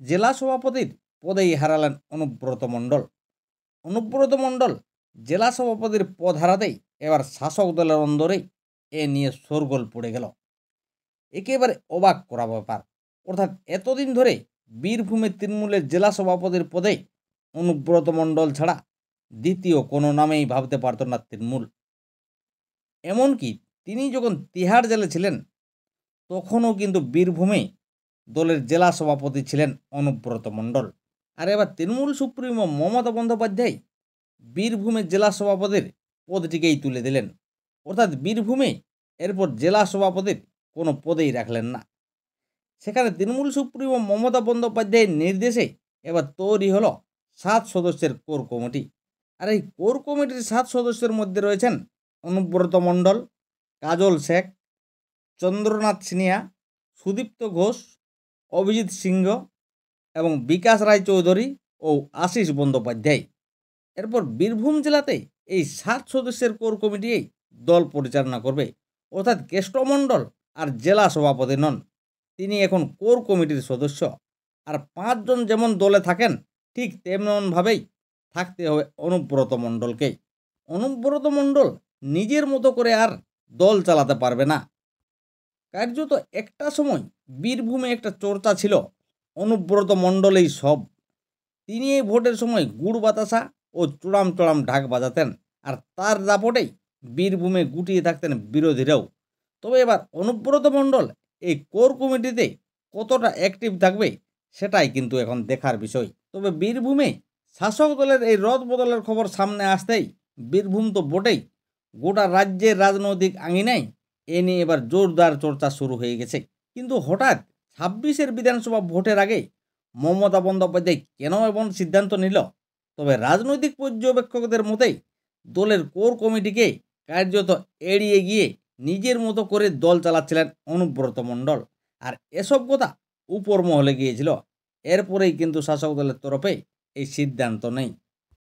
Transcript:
জেলা সভাপতির পদেই হারালেন অনুব্রত মণ্ডল। অনুব্রত মণ্ডল জেলা সভাপতির পদ হারাতেই এবার শাসক দলের অন্দরেই এ নিয়ে শোরগোল পড়ে গেল। একেবারে অবাক করা ব্যাপার। অর্থাৎ এতদিন ধরে বীরভূমে তৃণমূলের জেলা সভাপতির পদে অনুব্রত মণ্ডল ছাড়া দ্বিতীয় কোনো নামেই ভাবতে পারত না তৃণমূল। এমনকি তিনি যখন তিহাড় জেলে ছিলেন তখনও কিন্তু বীরভূমে দলের জেলা সভাপতি ছিলেন অনুব্রত মণ্ডল। আর এবার তৃণমূল সুপ্রিমো মমতা বন্দ্যোপাধ্যায় বীরভূমের জেলা সভাপতির পদটিকেই তুলে দিলেন। অর্থাৎ বীরভূমে এরপর জেলা সভাপতির কোনো পদেই রাখলেন না। সেখানে তৃণমূল সুপ্রিমো মমতা বন্দ্যোপাধ্যায়ের নির্দেশে এবার তৈরি হলো 7 সদস্যের কোর কমিটি। আর এই কোর কমিটির 7 সদস্যের মধ্যে রয়েছেন অনুব্রত মণ্ডল, কাজল শেখ, চন্দ্রনাথ সিনিয়া, সুদীপ্ত ঘোষ, অভিজিৎ সিংহ এবং বিকাশ রায়চৌধুরী ও আশিস বন্দ্যোপাধ্যায়। এরপর বীরভূম জেলাতে এই 7 সদস্যের কোর কমিটিই দল পরিচালনা করবে। অর্থাৎ কেষ্টমণ্ডল আর জেলা সভাপতি নন, তিনি এখন কোর কমিটির সদস্য। আর 5 জন যেমন দলে থাকেন ঠিক তেমনভাবেই থাকতে হবে অনুব্রত মণ্ডলকেই। অনুব্রত মণ্ডল নিজের মতো করে আর দল চালাতে পারবে না। কার্যত একটা সময় বীরভূমে একটা চর্চা ছিল অনুব্রত মণ্ডলেই সব। তিনি এই ভোটের সময় গুড় বাতাসা ও চূড়াম চূড়াম ঢাক বাজাতেন, আর তার দাপটেই বীরভূমে গুটিয়ে থাকতেন বিরোধীরাও। তবে এবার অনুব্রত মণ্ডল এই কোর কমিটিতে কতটা অ্যাক্টিভ থাকবে সেটাই কিন্তু এখন দেখার বিষয়। তবে বীরভূমে শাসক দলের এই রদ বদলের খবর সামনে আসতেই বীরভূম তো বটেই, গোটা রাজ্যের রাজনৈতিক আঙিনায় এ নিয়ে এবার জোরদার চর্চা শুরু হয়ে গেছে। কিন্তু হঠাৎ 26-এর বিধানসভা ভোটের আগে মমতা বন্দ্যোপাধ্যায় কেন এমন সিদ্ধান্ত নিল? তবে রাজনৈতিক পর্যবেক্ষকদের মতেই দলের কোর কমিটিকে কার্যত এড়িয়ে গিয়ে নিজের মতো করে দল চালাচ্ছিলেন অনুব্রত মণ্ডল। আর এসব কথা উপর মহলে গিয়েছিল। এরপরেই কিন্তু শাসক দলের তরফে এই সিদ্ধান্ত নেই।